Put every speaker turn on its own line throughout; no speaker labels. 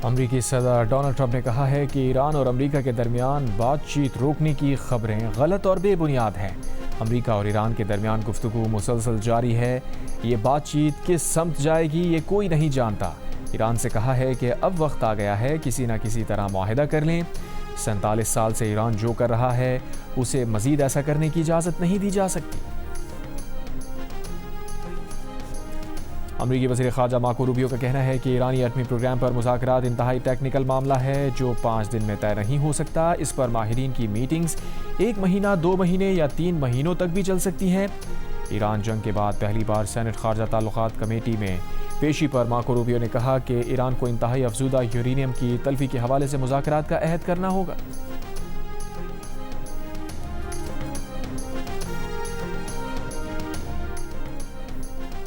अमरीकी सदर Donald Trump ने कहा है कि ईरान और अमरीका के दरमियान बातचीत रोकने की खबरें गलत और बेबुनियाद हैं। अमरीका और ईरान के दरमियान गुफ्तगू मुसलसल जारी है। ये बातचीत किस समत जाएगी ये कोई नहीं जानता। ईरान से कहा है कि अब वक्त आ गया है किसी न किसी तरह मुआहिदा कर लें। 47 साल से ईरान जो कर रहा है उसे मजीद ऐसा करने की इजाज़त नहीं दी जा सकती। अमरीकी वज़ीर ख़ारजा मार्को रूबियो का कहना है कि ईरानी एटमी प्रोग्राम पर मुज़ाकरात इंतहाई टेक्निकल मामला है जो 5 दिन में तय नहीं हो सकता। इस पर माहिरीन की मीटिंग्स 1 महीना, 2 महीने या 3 महीनों तक भी चल सकती हैं। ईरान जंग के बाद पहली बार सेनेट ख़ारजा ताल्लुकात कमेटी में पेशी पर मार्को रूबियो ने कहा कि ईरान को इंतहाई अफजूदा यूरेनियम की तल्फी के हवाले से मुज़ाकरात का अहद करना होगा।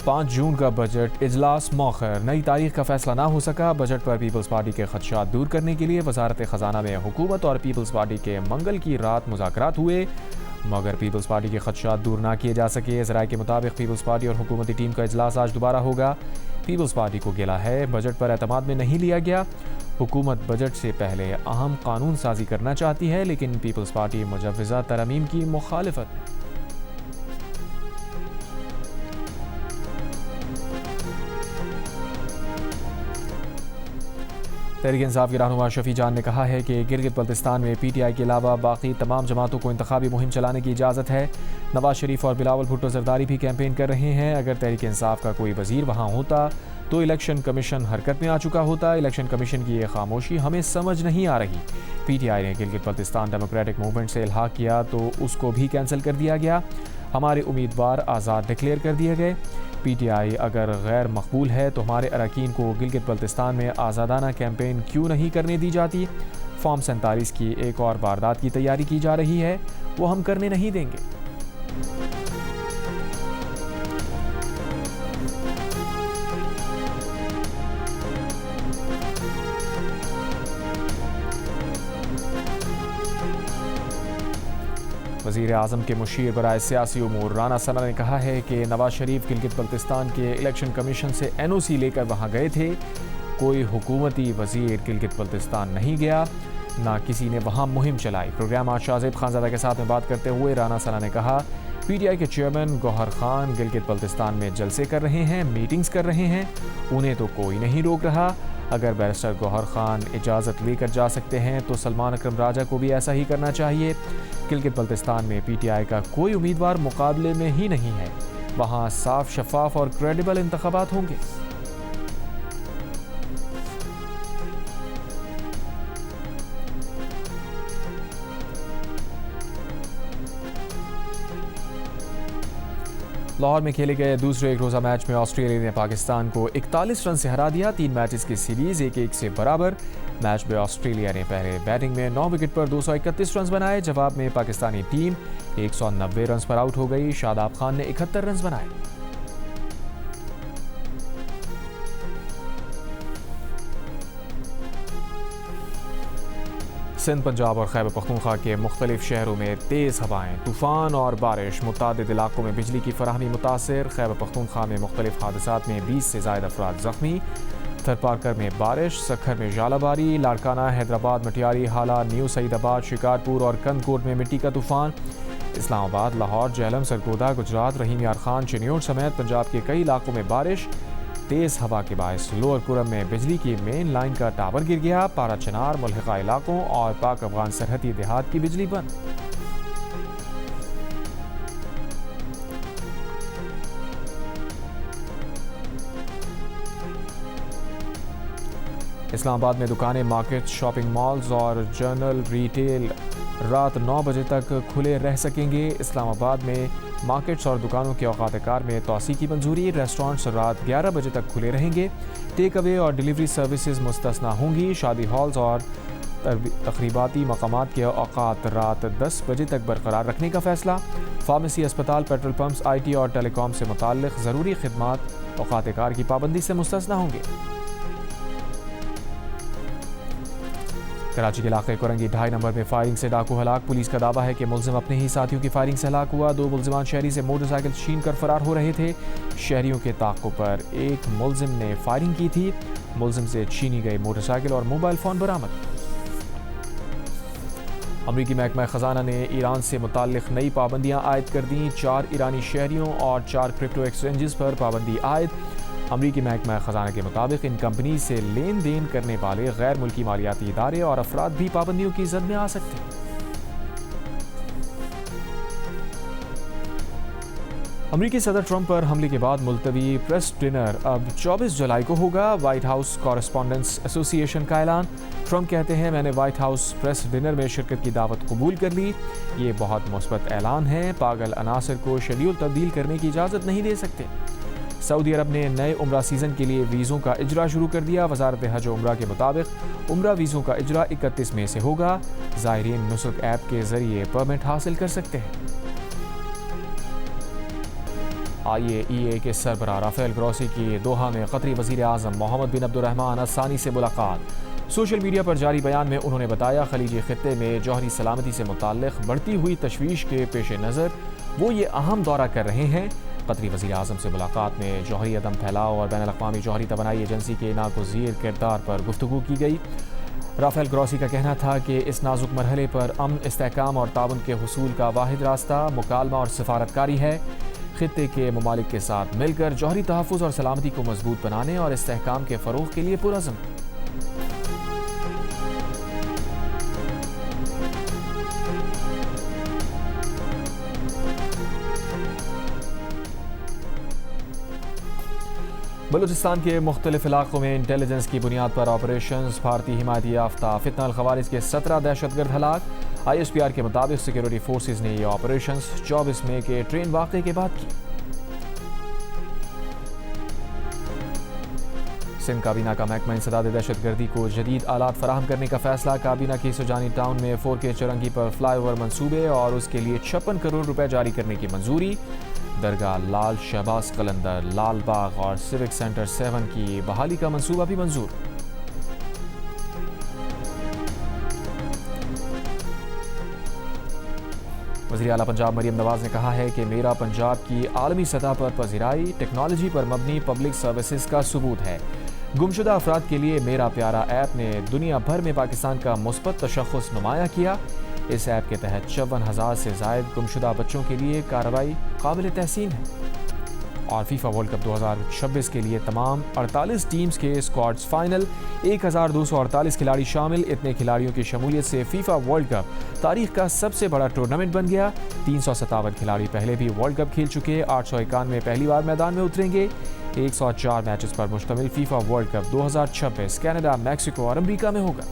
5 जून का बजट इजलास मौखर, नई तारीख का फैसला ना हो सका। बजट पर पीपल्स पार्टी के खदशात दूर करने के लिए वजारत खजाना में हुकूमत और पीपल्स पार्टी के मंगल की रात मुज़ाकरात हुए, मगर पीपल्स पार्टी के खदशात दूर ना किए जा सके। ज़राए के मुताबिक पीपल्स पार्टी और हुकूमती टीम का इजलास आज दोबारा होगा। पीपल्स पार्टी को गिला है बजट पर एतमाद में नहीं लिया गया। हुकूमत बजट से पहले अहम कानून साजी करना चाहती है, लेकिन पीपल्स पार्टी मुजव्वज़ा तरमीम की मुखालिफत है। तहरीक इंसाफ के रहनुमा शफी जान ने कहा है कि गिलगित बल्तिस्तान में PTI के अलावा बाकी तमाम जमातों को इंतखाबी मुहिम चलाने की इजाज़त है। नवाज शरीफ और बिलावल भुट्टो जरदारी भी कैंपेन कर रहे हैं। अगर तहरीक इंसाफ का कोई वजीर वहाँ होता तो इलेक्शन कमीशन हरकत में आ चुका होता। इलेक्शन कमीशन की ये खामोशी हमें समझ नहीं आ रही। PTI ने गिलगित बल्तिस्तान डेमोक्रेटिक मूवमेंट से इल्हाक किया तो उसको भी कैंसिल कर दिया गया। हमारे उम्मीदवार आज़ाद डिक्लेयर कर दिए गए। PTI अगर गैर मकबूल है तो हमारे अरकान को गिलगित बल्तिस्तान में आज़ादाना कैंपेन क्यों नहीं करने दी जाती। फॉर्म 47 की एक और वारदात की तैयारी की जा रही है, वो हम करने नहीं देंगे। वज़ीर आज़म के मुशीर बराए सियासी उमूर राना सना ने कहा है कि नवाज शरीफ गिलगित बल्तिस्तान के इलेक्शन कमीशन से NOC लेकर वहाँ गए थे। कोई हुकूमती वज़ीर गिलगित बल्तिस्तान नहीं गया, ना किसी ने वहाँ मुहिम चलाई। प्रोग्राम आज शाहज़ेब खानज़ादा के साथ में बात करते हुए राना सना ने कहा PTI के चेयरमैन गौहर खान गिलगित बल्तिस्तान में जलसे कर रहे हैं, मीटिंग्स कर रहे हैं, उन्हें तो कोई नहीं रोक रहा। अगर बैरिस्टर गौहर खान इजाज़त लेकर जा सकते हैं तो सलमान अकरम राजा को भी ऐसा ही करना चाहिए। गिलगित बल्तिस्तान में PTI का कोई उम्मीदवार मुकाबले में ही नहीं है। वहाँ साफ, शफाफ और क्रेडिबल इंतखाबात होंगे। लाहौर में खेले गए दूसरे एक रोज़ा मैच में ऑस्ट्रेलिया ने पाकिस्तान को 41 रन से हरा दिया। 3 मैचेस की सीरीज़ 1-1 से बराबर। मैच में ऑस्ट्रेलिया ने पहले बैटिंग में 9 विकेट पर 231 रन बनाए। जवाब में पाकिस्तानी टीम 190 रन पर आउट हो गई। शादाब खान ने 71 रन बनाए। सिंध, पंजाब और खैबर पख्तूनख्वा के मुख्तलिफ शहरों में तेज़ हवाएं, तूफ़ान और बारिश। मुतादिद इलाकों में बिजली की फराहमी मुतासर। खैबर पख्तूनख्वा में मुख्तलिफ हादसात में 20 से ज़ायद अफराद ज़ख्मी। थरपारकर में बारिश, सखर में जालाबारी, लाड़काना, हैदराबाद, मटियारी, हाला, न्यू सईदाबाद, शिकारपुर और कंदकोट में मिट्टी का तूफ़ान। इस्लामाबाद, लाहौर, जेहलम, सरगोदा, गुजरात, रहीम यार खान, चिन्योट समेत पंजाब के कई इलाकों में बारिश। तेज़ हवा के बायस लोअर कुरम में बिजली की मेन लाइन का टावर गिर गया। पारा चनार, मुल्हिका इलाकों और पाक अफगान सरहदी देहात की बिजली बंद। इस्लामाबाद में दुकानें, मार्केट, शॉपिंग मॉल्स और जनरल रिटेल रात 9 बजे तक खुले रह सकेंगे। इस्लामाबाद में मार्केट्स और दुकानों के औकात कार में तोसी की मंजूरी। रेस्टोरेंट्स रात 11 बजे तक खुले रहेंगे। टेक अवे और डिलीवरी सर्विसेज मुस्तस्ना होंगी। शादी हॉल्स और तकरीबाती मकामात के औकात रात 10 बजे तक बरकरार रखने का फैसला। फार्मेसी, अस्पताल, पेट्रोल पंप्स, IT और टेलीकॉम से मुताल्लिक़ ज़रूरी खिदमात औकात कार की पाबंदी से मुस्तस्ना होंगे। कराची के इलाके कोरंगी 2.5 नंबर में फायरिंग से डाकू हलाक। पुलिस का दावा है कि मुलजिम अपने ही साथियों की फायरिंग से हलाक हुआ। 2 मुलजिमान शहरी से मोटरसाइकिल छीन कर फरार हो रहे थे। शहरियों के ताक़ुब पर एक मुलजिम ने फायरिंग की थी। मुलजिम से छीनी गई मोटरसाइकिल और मोबाइल फ़ोन बरामद। अमरीकी महकमा ख़जाना ने ईरान से मुताल्लिक़ नई पाबंदियाँ आयद कर दी। 4 ईरानी शहरियों और 4 क्रिप्टो एक्सचेंजेस पर पाबंदी आयद। अमरीकी महकमा ख़जाना के मुताबिक इन कंपनी से लेन देन करने वाले गैर मुल्की मालियाती इदारे और अफराद भी पाबंदियों की जद में आ सकते हैं। अमरीकी सदर ट्रंप पर हमले के बाद मुलतवी प्रेस डिनर अब 24 जुलाई को होगा। व्हाइट हाउस कॉरेस्पॉन्डेंट्स एसोसिएशन का ऐलान। ट्रंप कहते हैं, मैंने व्हाइट हाउस प्रेस डिनर में शिरकत की दावत कबूल कर ली। ये बहुत मुस्बत ऐलान है। पागल अनासर को शेड्यूल तब्दील करने की इजाज़त नहीं दे सकते। सऊदी अरब ने नए उम्रा सीज़न के लिए वीज़ों का इजरा शुरू कर दिया। वज़ारत हज उम्रा के मुताबिक उम्रा वीज़ों का इजरा 31 मई से होगा। ज़ायरीन नुस्क ऐप के ज़रिए परमिट हासिल कर सकते हैं। IAEA के सरबराह राफेल ग्रॉसी की दोहा में कतरी वज़ीर आज़म मोहम्मद बिन अब्दुर्रहमान अल-सानी से मुलाकात। सोशल मीडिया पर जारी बयान में उन्होंने बताया, खलीजी खित्ते में जौहरी सलामती से मुताल्लिक़ बढ़ती हुई तशवीश के पेश नज़र वो ये अहम दौरा कर रहे हैं। कतरी वज़ीर आज़म से मुलाकात में जौहरी अदम फैलाव और बैनुल-अक़वामी जौहरी तवानाई एजेंसी के नागुज़ीर किरदार पर गुफ्तगू की गई। राफेल ग्रॉसी का कहना था कि इस नाजुक मरहले पर अमन, इस्तेहकाम और ताउन के हुसूल का वाहिद रास्ता मुकालमा और सिफारतकारी है। खित्ते के ममालिक के साथ मिलकर जौहरी तहफ़्फ़ुज़ और सलामती को मजबूत बनाने और इस्तेहकाम के फ़रोग़ के लिए पुरअज़्म। बलूचिस्तान के मुख्तलिफ इलाकों में इंटेलिजेंस की बुनियाद पर ऑपरेशंस। भारतीय हिमायत याफ्ता फितना अल-ख़वारिज के 17 दहशतगर्द हलाक। ISPR के मुताबिक सिक्योरिटी फोर्सेज ने ये ऑपरेशंस 24 मई के ट्रेन वाक़े के बाद की। सिंध काबीना का महकमा इंसदाद दहशतगर्दी को जदीद आलात फराहम करने का फैसला। काबीना की सुजानी टाउन में 4K चौरंगी पर फ्लाईओवर मंसूबे और उसके लिए 56 करोड़ रुपए जारी करने की मंजूरी। दरगाह लाल शहबाज कलंदर, लाल बाग और सिविक सेंटर 7 की बहाली का मंसूबा भी मंजूर। वज़ीर आला पंजाब मरियम नवाज ने कहा है कि मेरा पंजाब की आलमी सतह पर पज़ीराई टेक्नोलॉजी पर मबनी पब्लिक सर्विसेज का सबूत है। गुमशुदा अफराद के लिए मेरा प्यारा ऐप ने दुनिया भर में पाकिस्तान का मुस्बत तशख़्ख़ुस नुमाया किया। इस ऐप के तहत 54,000 से ज़ायद गुमशुदा बच्चों के लिए कार्रवाई काबिल तहसीन है। और फीफा वर्ल्ड कप 2026 के लिए तमाम 48 टीम्स के स्क्वाड्स फाइनल। 1248 खिलाड़ी शामिल। इतने खिलाड़ियों की शमूलियत से फीफा वर्ल्ड कप तारीख का सबसे बड़ा टूर्नामेंट बन गया। 357 खिलाड़ी पहले भी वर्ल्ड कप खेल चुके। 891 पहली बार मैदान में उतरेंगे। 104 मैचेस पर मुश्तमिल FIFA world cup 2026 Canada, Mexico और अमेरिका में होगा।